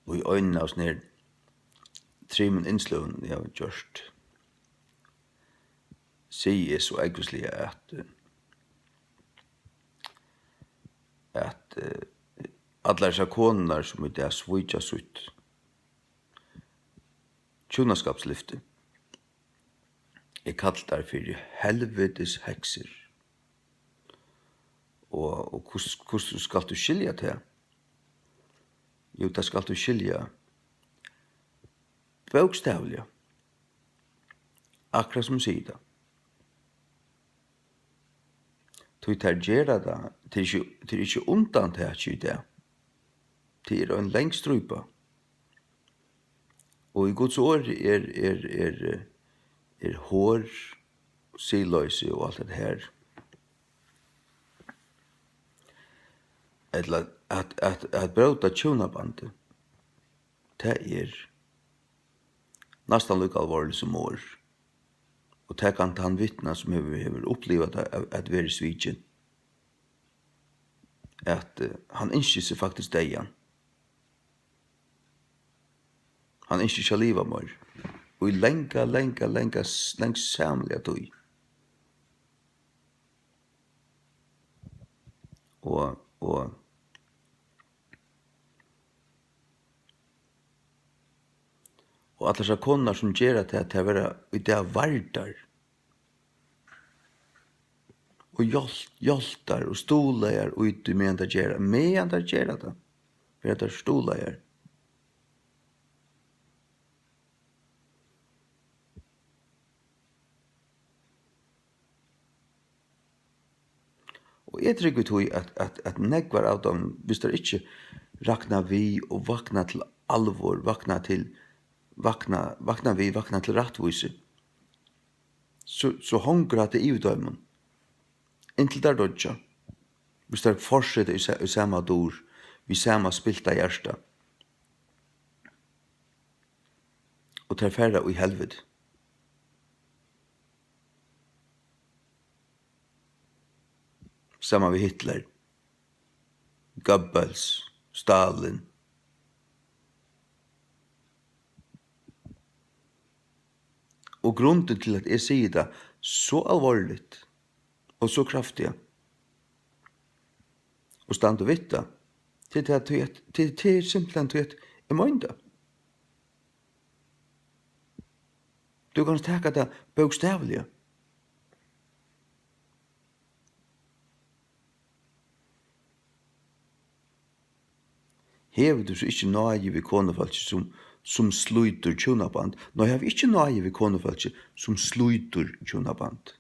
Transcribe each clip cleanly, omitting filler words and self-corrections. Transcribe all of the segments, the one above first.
og i øynene av sånne trimen innsløven jeg har gjort sier så egvislig at alla dessa konar som det er svitja sutt tjonaskapslyfte kallt der for helvetes hekser. Og hvordan skal du skilja til? Jo, det skal du skilja bokstavlig. Akkurat som sier det. Du tar gjerra det, det er ikke undan til at i det. Det er en lengstrupa. Og i Guds år hår, siløyse og alt det her. Eller at brøta tjonabandet, det er nästan lika alvorligt som år. Og det kan han vittna som har upplevt at være svidgen. At han ikke seg faktisk dejan. Han ikke skal liva mer. Og i lenga samliga tog. Og alle disse konar som gjør at det er være i det vardar. Og hjaltar og stoleier ut i medan det gjør det. For det er stoleier. Og jeg trykker tog at negvar av dem, hvis det ikke rakna vi og vakna til alvor, vakna til rattvise, så hongra det i dømen. Inntil der dodja. Hvis det fortsetter i samme dor, vi samme spilta hjärsta. Og tar færre i helvete. Samma med Hitler, Goebbels, Stalin. Og grunden til at jeg sier det så alvorligt og så kraftig og stand og vitta til er simpelthen til at jeg mener det. Du kan tenke det bokstavlige. Hever du så ikke nøye ved konefallet som sluiter tjonaband. Nå har vi ikke nøye ved konefallet som sluiter tjonaband.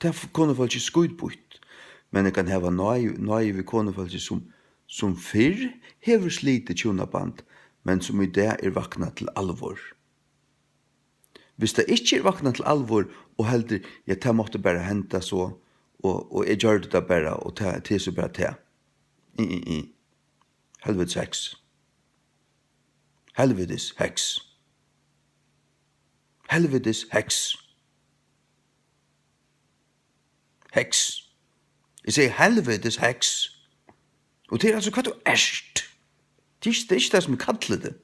Det er konefallet skuidbort. Men jeg kan hava nøye ved konefallet som fyrr hever slite tjonaband, men som i det er vakna til alvor. Hvis det ikke er vakna til alvor, og heldur, ja, det måtte bare henta så, og jeg gjør det bare, og det er så bare det. Helvetes heks. Helvetes heks. Helvetes heks. Heks. Jeg sier helvetes heks. Og det er altså hva du erst. Det er ikke det som jeg kallar det.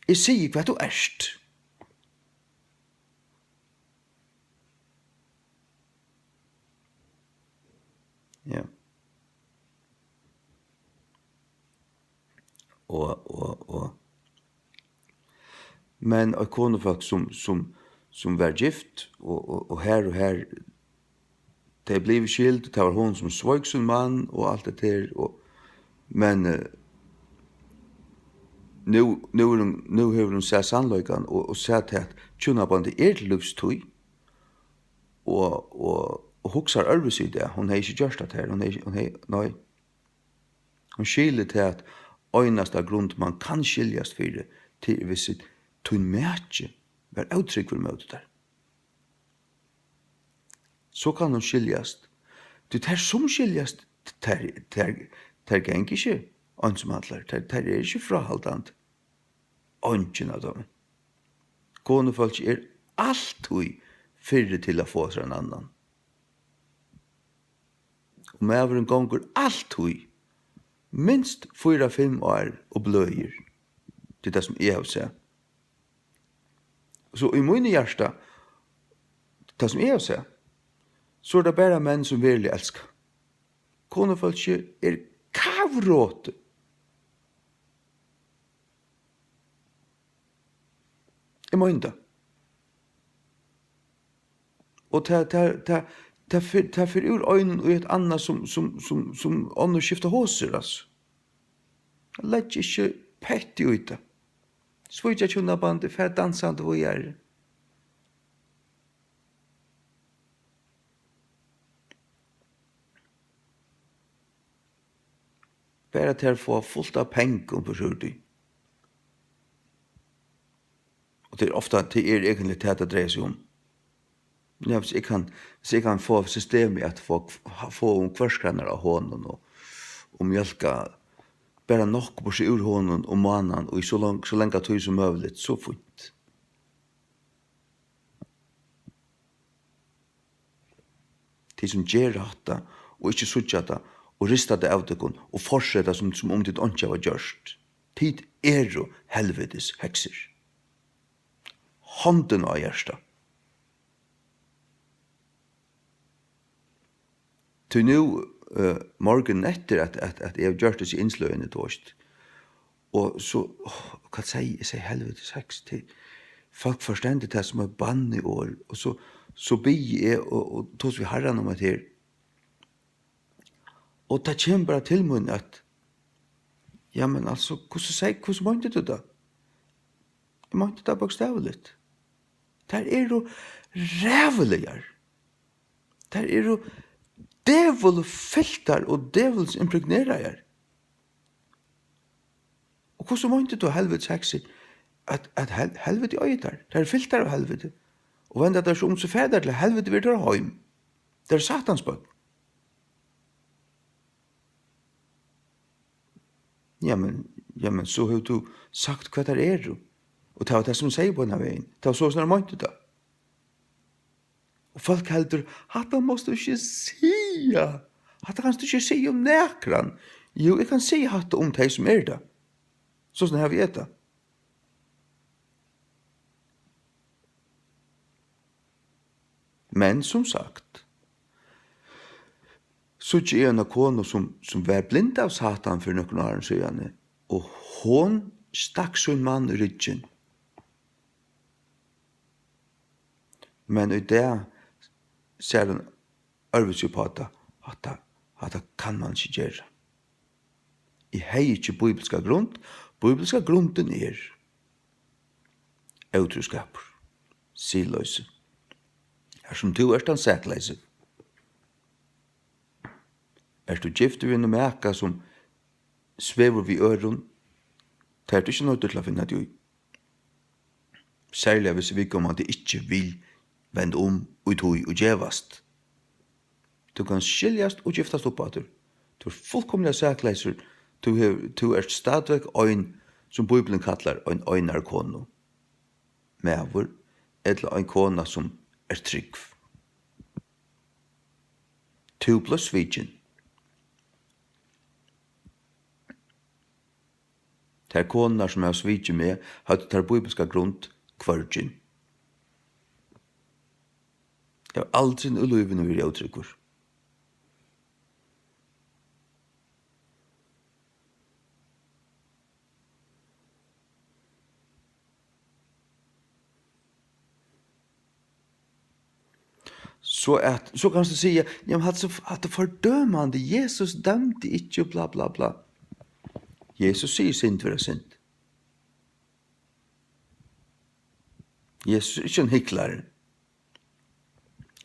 Jeg sier hva du erst. Ja. Og men et konefolk som var gift og her det blev skilt, det var hon som svøk sin mann og alt det der men nu har hun sett sannløykan og sett at tjonabandet er til livstøy og huksar ærvis i det. Hun har ikke gjørst det her. Hun skiler til at øynast av grunn man kan skiljast for det til hvis tun mætje var uttrykk for møtet der. Så kan hun skiljast. Det er som skiljast ter geng ikke ansomhandler. Ter er ikke frahaldant. Ønsken av dem. Konefolk er alltid fyrre til å få seg en annan. Og medveren gonger alltid minst 4-5 år og bløyer. Det er det som jeg har sett. Så i mine hjärsta, det som jeg har sett, så er det bare menn som virkelig elsker. Konefolk er kavråte. Jeg må ikke. Og ta for ur øynene og et annet som ånden skifter håser, altså. Lett ikke petti ut det. Svøyja tjuna bandet, for dansande hvor jeg er. Bare til å få fullt av penger på skjorti. Og det er ofte det er egentlig det det dreier seg om. Ja, hvis jeg kan få systemet at få kvarskrannar av hånden og mjölka bara nok på seg ur hånden og mannen og så lenge tog som mulig, så fort. De som gjør hatta og ikke sutja det og rista det av det og fortsetta som om det ikke var gjørst. Tid er jo helvetes hekser. Hånden av hjärsta. Til nu morgen etter at jeg har gjort det i innsløyene tåst. Og så, hva sier jeg? Jeg sier helvetes heks til. Folk forstendet det som bann i år. Og så blir jeg og tås vi herren om at her. Og det kommer bare til munnen at ja, men altså, hvordan måtte du da? Jeg måtte da bokstavelig. Der er jo ræveligar. Der er jo djevelfiltar og djevels impregnerar. Og hvordan måtte du helvetes hekser at helvete øyter? Det er filtar av helvete. Og venda det så så fædar til helvete vil dra heim. Det er satans bønn. Ja, men så har du sagt hva det er jo. Og det var det som sier på denne veien. Det var så sånn måtte det. Og folk heldur, hatta måste du ikke sia. Hatta kan du ikke si om nekran. Jo, jeg kan si hatta om de som er det. Så sånn har vi etter. Men som sagt, så er en av kone som var blind av Satan for noen år siden, og hon stakk sin mann i ryggen. Men i det ser den arves på at det kan man ikke gjøre. Jeg har ikke bibelska grunn. Bibelska grunden er utroskaper, siløse. Her som du er den sætleise. Er du gift ved en meka som svever vid øren, det er du ikke nødt til å finne det. Særlig hvis vi kommer at det ikke vil vende om og tog og gjevast. Du kan skiljast og giftast opp at du. Du er fullkomlig sætleiser. Du er stadigvæk øyn som Bibelen kallar en øynar konu. Mævur, eller en kona som er trygg. Tu plus svitjen. Det er konar som er svitjen med, hadde tar bibelska grunnt kvargin. Jeg har aldri i løyvene vil jeg uttrykker. Så kan du si, ja, men at det fordømende, Jesus dømte ikke, bla bla bla. Jesus sier sint for sint. Jesus er ikke en hikklare.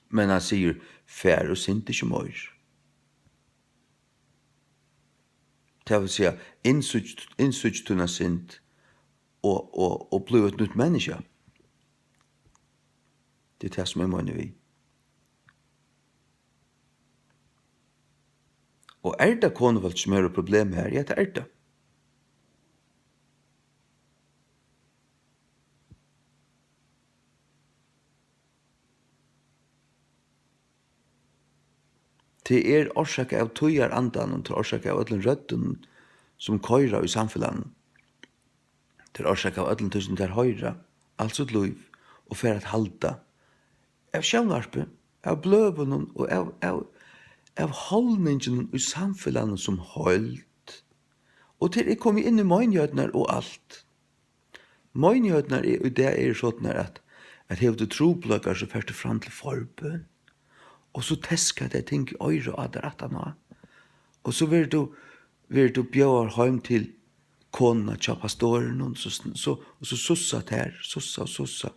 Men han sier, fær og sint ikke mør. Det vil si, innsøkt tunna sint og bli et nytt menneske. Det er det som jeg mener vi. Og det konevalt som er et problem her? Ja, det det. Det er årsak av tøyar andan og til årsak av ødelen rødden som køyra i samfunnet. Det årsak av ødelen tusen der høyra, altså et liv, og for at halda. Av sjøvnarpe, av bløven og av holdningen i samfunnet som holdt. Og til jeg kom inn i møgnjødner og alt. Møgnjødner er det sånn at hev du trobløkker så først fram til forbøn. Og så teska det ting i øyre og der at han har. Og så vil du bjør hjem til kona tja pastoren og så sussa her, sussa.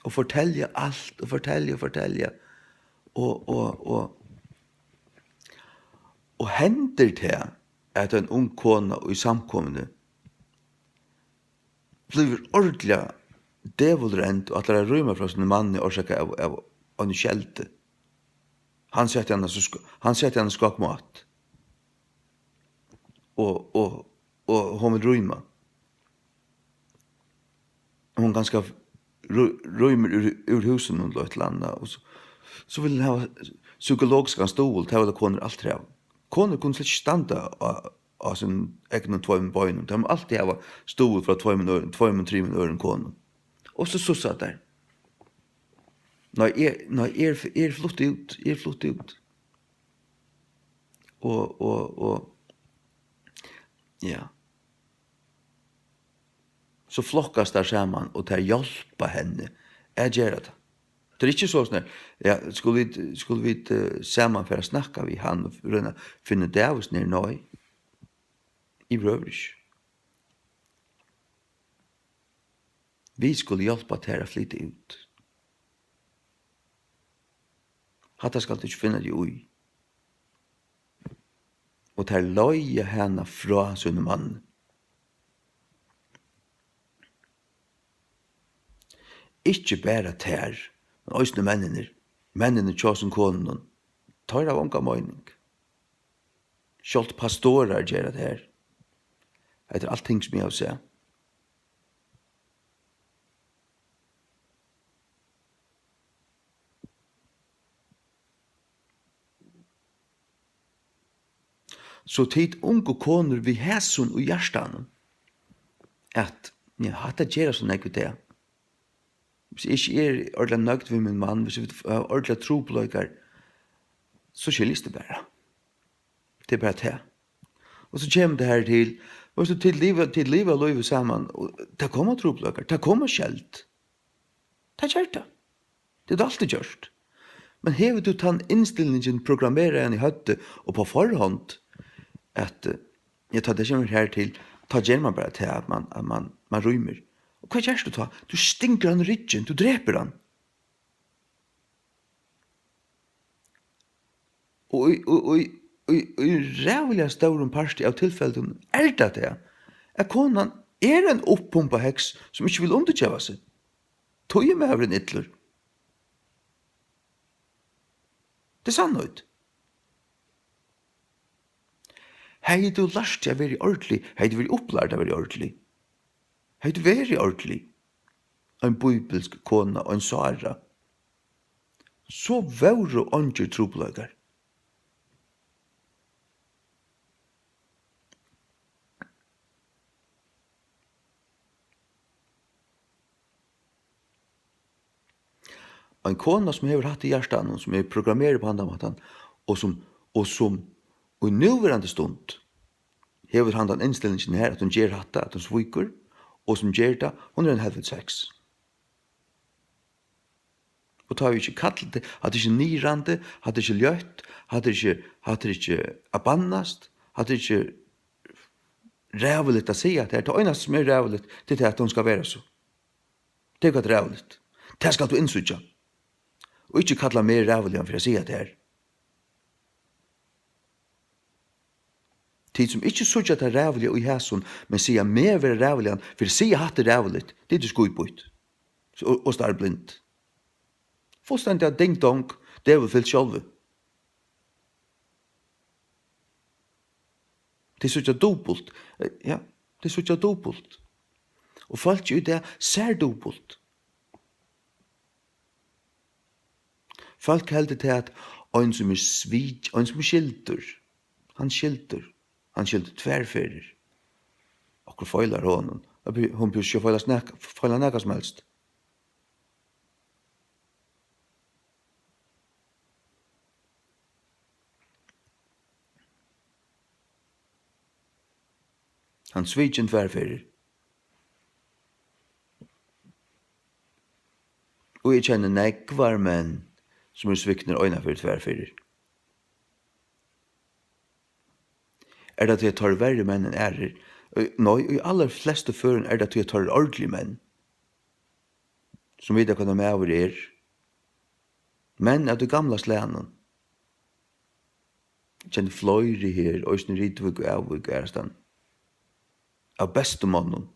Og fortelja alt, og fortelja. Og hender til at en ung kona og i samkomne blir ordentlig devilrent og at det er rymmer fra sin mann i årsaka av en kjelte. Han setter henne skakmat. Og hon vil rymma. Hon ganska rymmer ur husen og et eller annet. Og så vil han ha psykologisk stol til alle koner alt det. Koner kunne slett ikke standa av sin egen tvøymen bøynen. De må alltid ha stol fra tvøymen 3 øren koner. Og så satt der. Er flott ut. Og ja. Så flokkas der saman og tar hjelpa henne. Jeg gjør det. Det er ikke sånn ja, skulle vi saman for å snakka vi han og finne Davis nere nøy. I røvrig. Vi skulle hjelpa til å flytte ut. Hatta skal du ikke finne det ui. Og til å løye henne fra sin mann. Ikke bare ter, men også mennene tjåsen konen, tar av unga møyning. Kjolt pastorer gjør det her. Det er allting som jeg har sett. Så tid unge koner vi hæsson og hjertan at ja, hatt det gjør sånn ekkert det. Hvis jeg ikke er ordentlig nøgt ved min mann, hvis jeg har ordentlig tropløyker, så skiljes det bare. Det er bare det. Og så kommer det her til, og så til livet og livet sammen, og det kommer tropløyker, det kommer skjelt. Det er kjert det. Det er alltid kjørt. Men hever du tann innstillingen programmerer en i høtte og på forhånd, at jeg tar det kommer her til, ta gjør man bare til at man rymmer. Og hva gjør du ta? Du stinker han ryggen, du dreper han. Og i rævliga stauren parsti av tilfellet det at konan er en oppumpa heks som ikke vil underkjeva seg. Tog med over en ytler. Det er sannhøyt. Hei du lærst jeg være ordentlig, hei du være opplært jeg være ordentlig. Hei du være ordentlig. En bibelsk kona og en Sara. Så vore ånger tropløygar. En kona som hever hatt i hjertan, som er programmeret på andre måten, og som i nuvarande stund hever han den innstillingen her, at hun gjør hatt at hun sviker, og som gjør det, hun er en helvete sex. Og tar vi ikke kallet det, hadde ikke nyrande, hadde ikke ljøtt, hadde ikke abannast, hadde ikke rævligt å si at det er det eneste som er rævligt, det er at hun skal være så. Det er ikke rævligt. Det skal du innsutja. Og ikke kalla mer rævlig for å si at det er. Tid som ikke sutja til rævlig og i hæsson, men sier mer være rævlig for å si at det er rævlig, det er du skuiput. Og starr blind. Fullstendig av ding-dong, det er vel fyllt sjálve. Det er sutja dobbelt. Ja, det er sutja dobbelt. Og folk jo det ser dobbelt. Folk heldur til at ein som er skildur, han skildur. Han skilte tvärferer. Och feilar honom. Hon blir ju feilar näka som helst. Han sviken tvärferer. Og jeg kjenner nekvar menn som svikner øyna for tværfyrir. Det til jeg tar verre menn enn ærer? Nei, i aller fleste føren det til jeg tar ordentlige menn, som vet hva de over menn av det gamla slænen. Jeg kjenner fløyre her, og sånn Rydvig og Avvig stand. Av beste mannen.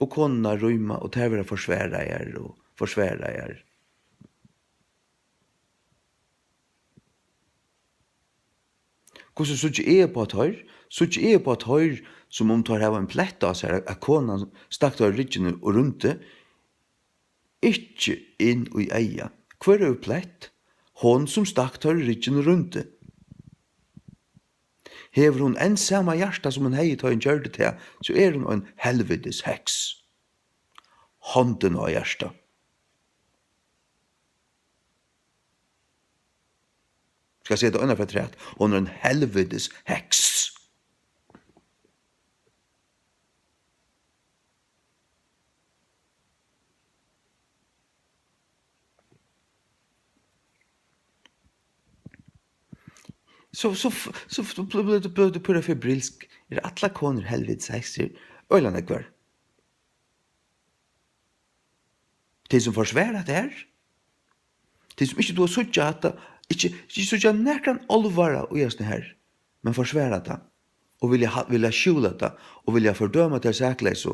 Og konna rymma, og det var forsværa og forsværa Hvordan så ikke er på at høyr? Så ikke er på at høyr som om tar hava en plett av seg, at konan stakk av ryggen og rundt ikke inn i eia. Hver er plett? Hon som stakk av ryggen og rundt Hever hon en samma hjärta som hon hei ta en gjørde til, så hon en helvetes heks. Hånden av hjärta. Skal jeg si det underfor træt? Hon en helvetes heks. Så blev det pura febrilsk. Alla koner helvetes hekser. Øyland ekvar. De som forsværer det her. De som ikke du har suttet at det, ikke suttet nærkant olvara og gjørs det her, men forsværer det, og vilja skjula det, og vilja fordøma til sækleis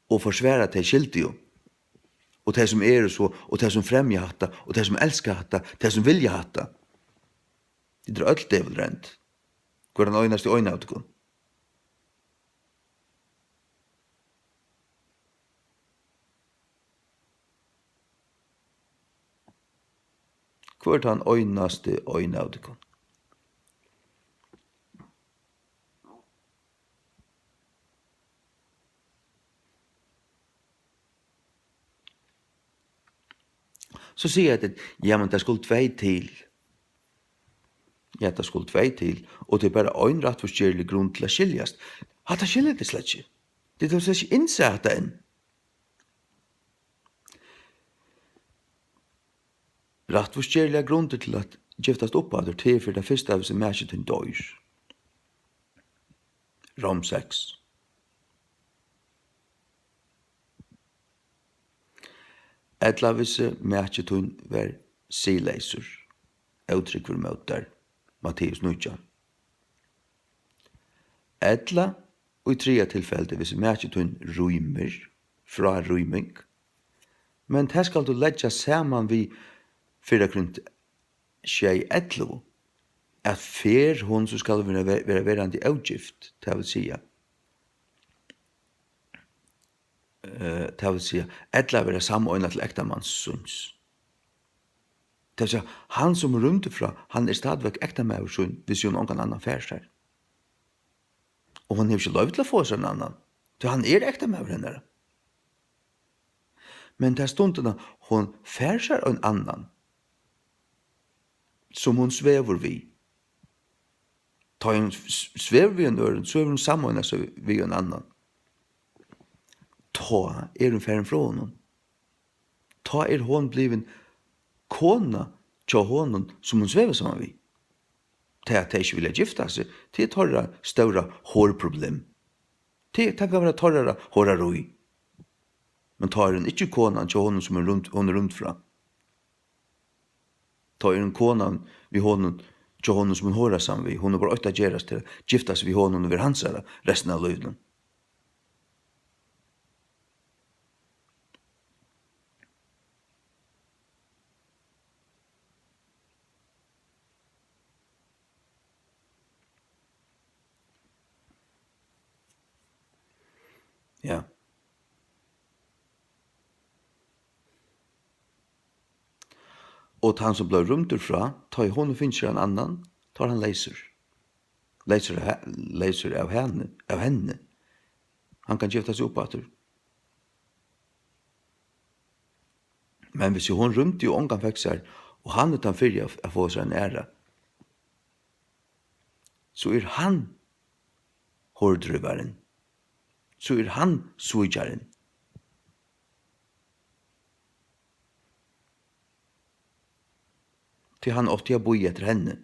og forsværer det skilt jo. Og det som så, og det som fremjer hatta, og det som elskar hatta, det som vilja hatta. Det alt det vel rent. Hvor han øynast i øyne av det. Hvor han øynast i øyne av det. Så sier jeg at ja, men det skulle tvei til. Ja, det skulle tvei til. Og det bare øyn rett forskjellig grunn til å skiljast. Hatt det skiljer det slett ikke. Det er slett ikke innsett enn. Rett forskjellige grunner til at giftast opp av det til for det første av seg mærket til døyr. Rom 6. Etla visse mærket til var sileiser. Uttrykk for møter. Matteus 9. Etla og i 3 tilfellet visse mærket til rymer fra ryming. Men det skal du legge saman vi 4 tjei etlo, at fer hon som skal være verandi avgift, det vil sija. Det vil sija, etla være samøyna til ektamannssunds. Det vil sija, han som rundt fra, han stadvek ektamannsunds, hvis jo noen annan færs her. Og han har ikke lov til å få seg en annan, så han ektamann henne. Men det stundene, hon færs her en annan, som hon svever vi. Ta hon svever vi en øren, så hon samordna seg vi en annan. Ta hon færen fra honom. Ta hon bliven kona tja honom som hon svever sammen vi. Det at de ikke vilja gifta seg, det torra større hårproblem. Det kan være torra håraroi. Men tar hon ikke kona tja honom som hon rundt fra. Ta en konan vi honom tja honom som hon hårar sammen vi. Hon bara åtta geras til giftas vi honom over hansara resten av livet. Ja. Og han som ble rumter fra, tar hon og finner en annan, tar han leiser. Leiser av henne. Han kan gifta seg opp atter. Men hvis hon rumte jo ångan fikk seg, og han er den fyrir å få seg en ære, så han hårdrøveren. Så han svujaren. Til han åtte jeg boi etter henne.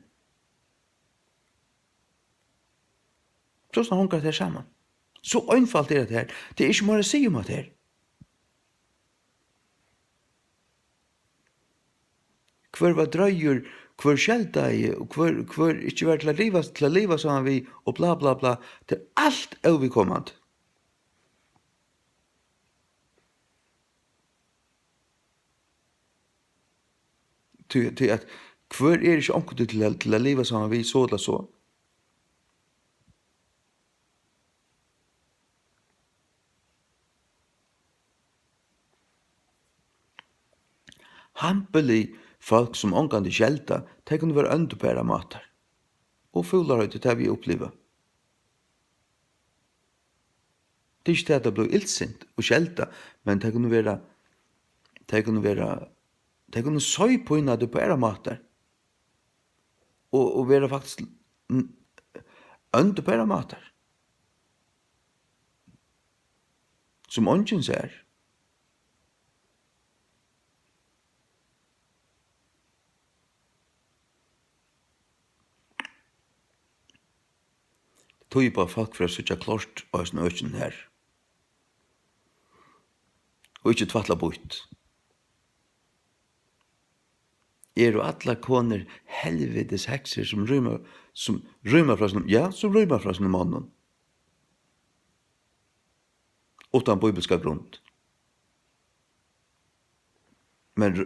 Så snart hun kan det sammen. Så einfalt er det her. Det er ikke mer å si om det her. Hver var drøyer, hver skjeldeg, hver ikke var til å leva sammen vi, og bla bla bla. Det er alt overkommende. Til at hver er ikke omkring til å leva sammen vi, så eller så. Hampelig folk som omgående skjelta, de kunne være underbæra matar. Og fullere til det vi opplever. Det er ikke det at det ble ildsint og skjelta, men det kunne søy på innan det bæra matar. Og være faktisk underbæra matar. Som ånden ser. Tog på folk for å sitte klart av sin økken her. Og ikke tvattla bort. Er og alle koner helvetes hekser som rymmer fra sin mannen. Utan bibelska grund. Men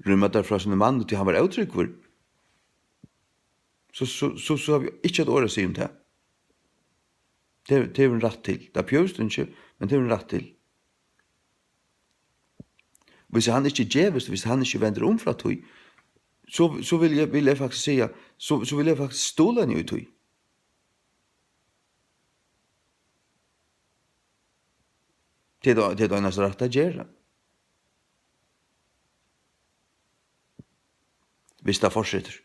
rymmer der fra sin mann til han var uttrykkvur. Så har vi ikke et år å si om det. Det er en rett til. Det er pjøst ikke, men det er en rett til. Hvis han ikke djevest, hvis han ikke vender om fra tog, så vil jeg faktisk si, så vil jeg faktisk ståle henne i tog. Det er det eneste rett å gjøre. Hvis det fortsetter.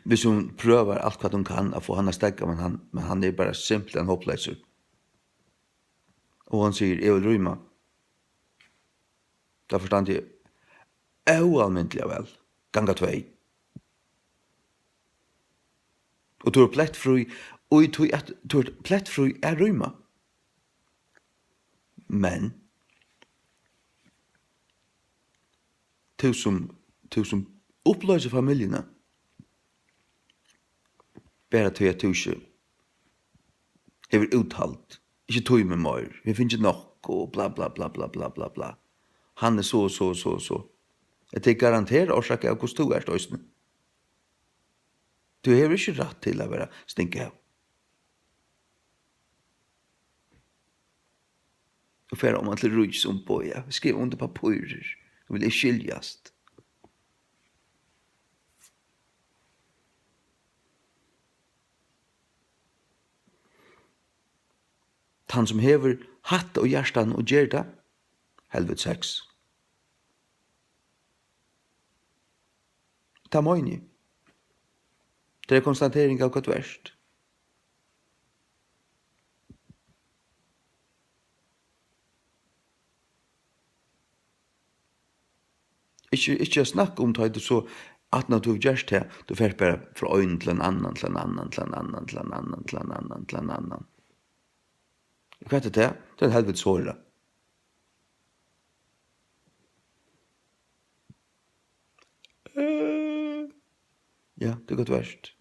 Hvis hun prøver alt hva hun kan å få han å stegge, men han er bare simpelt en hoppløser. Og han sier, jeg vil rymme. Da forstand jeg, ualmyndelig vel, ganga 2. Og du er plettfri, og du er plettfri er rymme. Men, til som oppløser familjene, bare til at du ikke er uttalt, ikke tog med mer, vi finner ikke nok, og bla bla bla bla bla bla bla. Han er så. Jeg garanterer årsaker av hvordan du er støysene. Du har ikke rett til å være stinke av. Og for om man til rujt som på, ja, skriv under papirer, så vil jeg skiljast. Han som hever hatt og hjertan og gjer det, helvet sex. Ta møyni. Det er konstatering av hva verst. Ikke snakk om det så at når du har gjort det, du får bare fra øynene til en annan, til en annan, til en annan, til en annan, til en annan, til en annan. Hva er det? Det er en helvete såret. Ja, det er godt verst.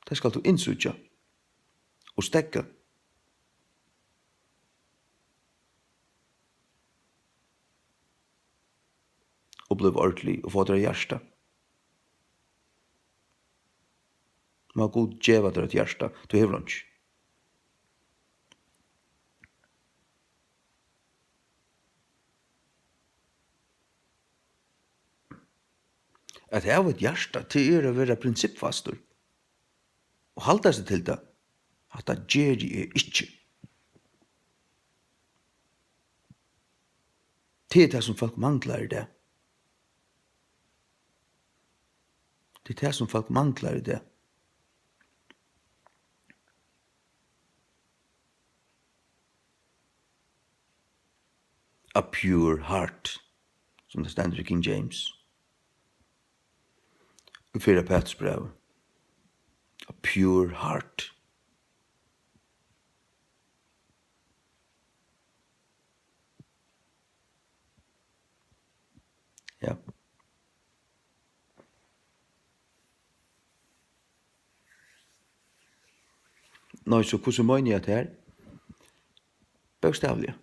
Det skal du innsutja og stekka. Og bli ordentlig og få dere hjärsta. Må god djeva dere et hjärsta, du hever lunch. at jeg har et hjärsta til å være prinsippfastor. Og halda seg til det, at det gjør jeg ikke. Det det som folk manglar i det. Det det som folk manglar i det. A pure heart, som det stender i King James. Og fyra Petrus brev. A pure heart. Ja. Nå, så hvordan mener jeg det her? Bokstavlig.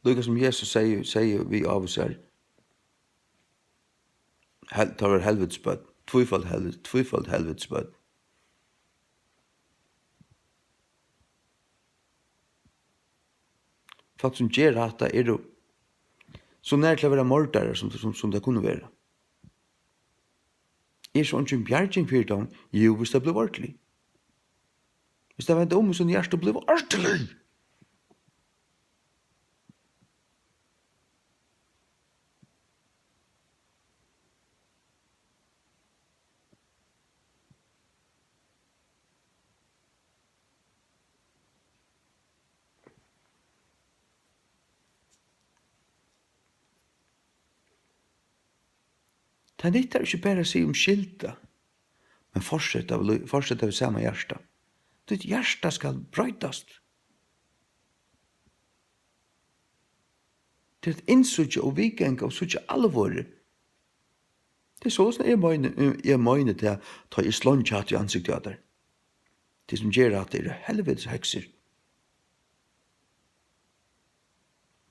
Lika som Jesus sier vi av oss her, tar var helvetesbød, tvøyfald helvetesbød. Folk som gjør dette jo så nær til å være mordere som det kunne være. Så ikke en bjergjeng for dem, jo, hvis det ble ordentlig. Hvis det var om sånn hjerte ble ordentlig. Det nytter ikke bare å si om skilta, men fortsett av samme hjärsta. Ditt hjärsta skal brøytast. Det et innsutje og vikeng og sutje alvor. Det sånn jeg mener til å ta i slåndkjatt i ansiktet av der. Det som gjør at det helvedes hekser.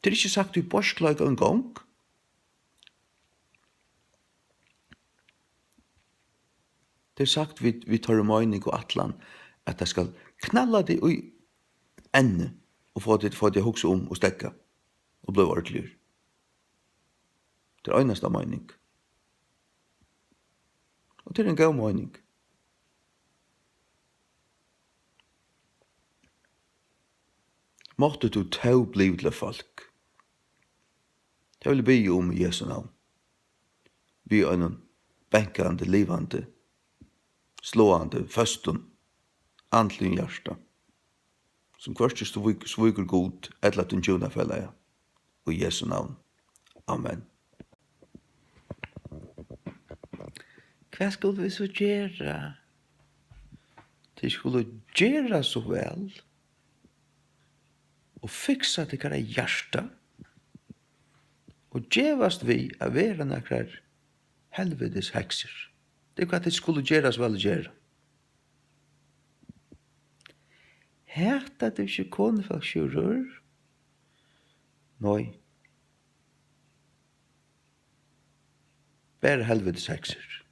Det ikke sagt i borsklag en gang. Det sagt vi tar mening og atlan at det skal knalla det i ende og få det hokse om og stekka og bli ordentlig. Det eneste mening. Og det en god mening. Måtte du tau bliv til folk. Det vil be om Jesu navn. Vi er en benkande, livande, slåande, föstun, andlig hjärsta, som kvörst sviker god, eller at den tjuna fälla, og i Jesu navn. Amen. Hva skulle vi så gjøre? De skulle gjøre så vel, og fiksa til hva hjärsta, og gjevast vi av vera nakrar helvedes hekser. Det hva det skulle gjøres vel gjøre. Hætta du ikke konefalskjurur? Nei. Bare helvedes hekser.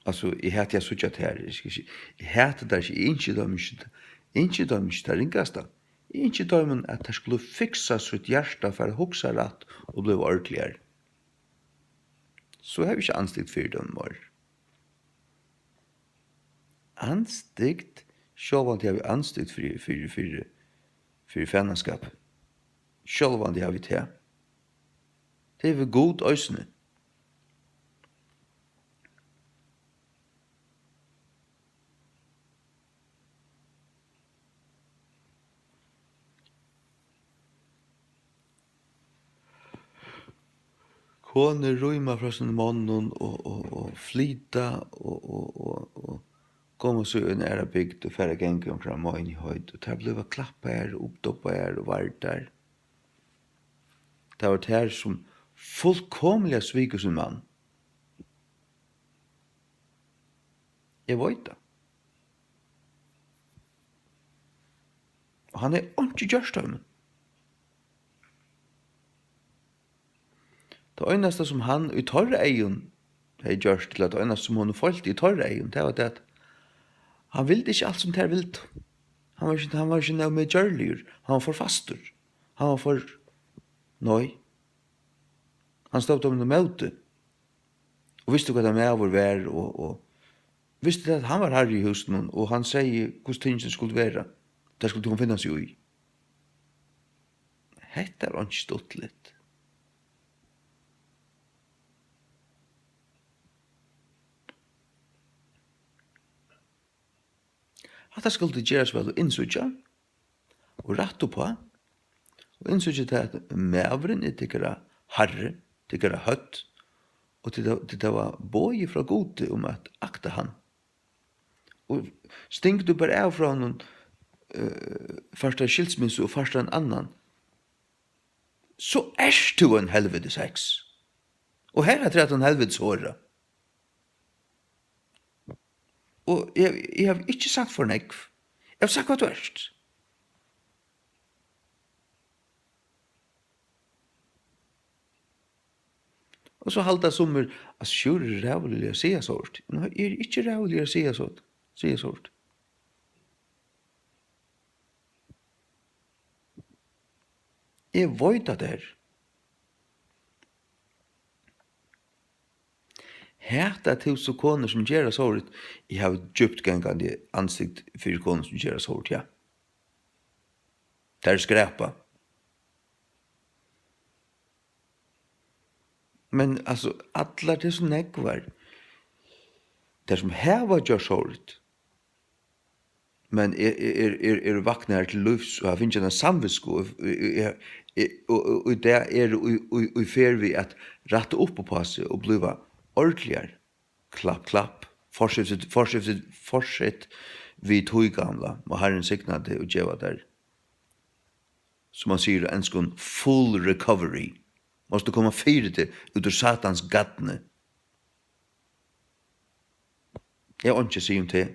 Altså, jeg hætta jeg suttet her. Jeg hætta der ikke, ikke det ringast da. Ikke dømen at det skulle fiksa sitt hjärsta for å hoksa rett og bli ordentligere. Så har vi ikke anstikt for den mer. Anstikt? Sjølvand har vi anstikt for fennskap. Sjølvand har vi til. Det er vi god øysene. Kone røyma fra sin mannen og flyta og komme så i en æra bygd og færre genge omkring magen i høyd. Og det ble klappa her, oppdoppa her og vart der. Det var det her som fullkomlig sviker sin mann. Jeg vet det. Og han ikke gjørst av meg. Det eneste som han i torre egen har gjort til at det eneste som han følte i torre egen, det var det at han ville ikke alt som det ville. Han var ikke med gjørlig. Han var for faster. Han var for... Nei. Han stod om det møte. Og visste hva det med var og visste at han var her i husen, og han sier hvordan tingene skulle være. Der skulle hun finne seg i. Hette er ikke stått litt. At det skulle gjøres vel og innsutja, og rett på, og innsutja til at mævren er tykkere herre, tykkere høtt, og til det var bøye fra gode om at akta han. Og stink du bare av fra noen første skilsmisse og første en annan, så du en helvete sex. Og her er det en helvetes hårda. Og jeg har ikke sagt for nekv. Jeg har sagt hva du erst. Og så halda sommer, at sjur er rævlig å sige sånt. Nå er ikke rævlig å sige sånt. Jeg vet at det er. Hæta til så koner som gjør sånt, jeg har djupt gengande ansikt for koner som gjør sånt, ja. Det er skräpa. Men altså, alla det som nekvar, det som heva gjør sånt, men er vakna her til lufs, og jeg finner en samvisko, og det er i fer vi at rette opp på seg og bliva ordentligere. Klapp. Fortsett vi tog gamla, og Herren signa det og djeva der. Som man sier, en skon full recovery. Måste komma fyra til ut ur satans gattne. Jeg har ikke sier om det.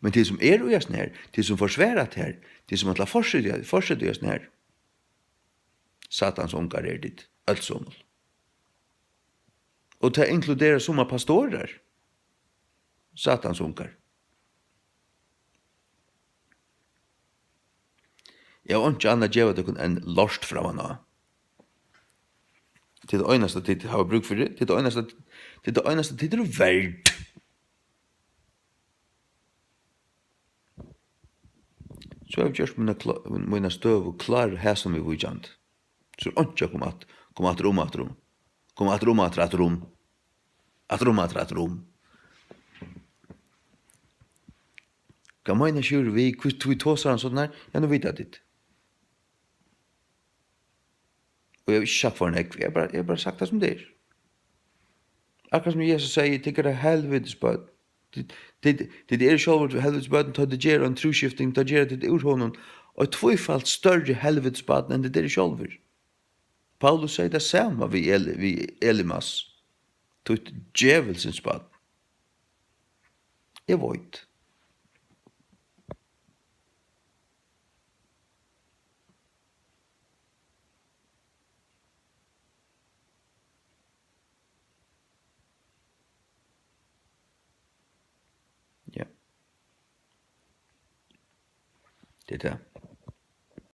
Men det som er ui her, det som forsværet her, det som atla fortsetter ui her, satans ungar er ditt, allsommel. Og det inkluderer somma pastorer, satans ungar. Jeg har ikke annet djeva det enn lorst fra man av. Det er det øyneste tid har bruk for det, det er det øyneste tid er verd. Så har jeg gjort mine støv og klar her som vi vujant. Så er ikke kom at rom. Kan mine kjøre vi, vi tåser han sånn her, ja, nå vet jeg ditt. Og jeg har ikke sagt for en ekv, jeg har bare sagt det som det er. Akkurat som Jesus sier, tykker det helvetes bød. Det er selv helvetes bød, ta det gjør en troskifting, ta gjør det ur honom, og tvøyfalt større helvetes bød enn det er selv. Paulus sier det samme vi Elimas, tog djevelsens bød. Jeg vet. Ja. Det er det.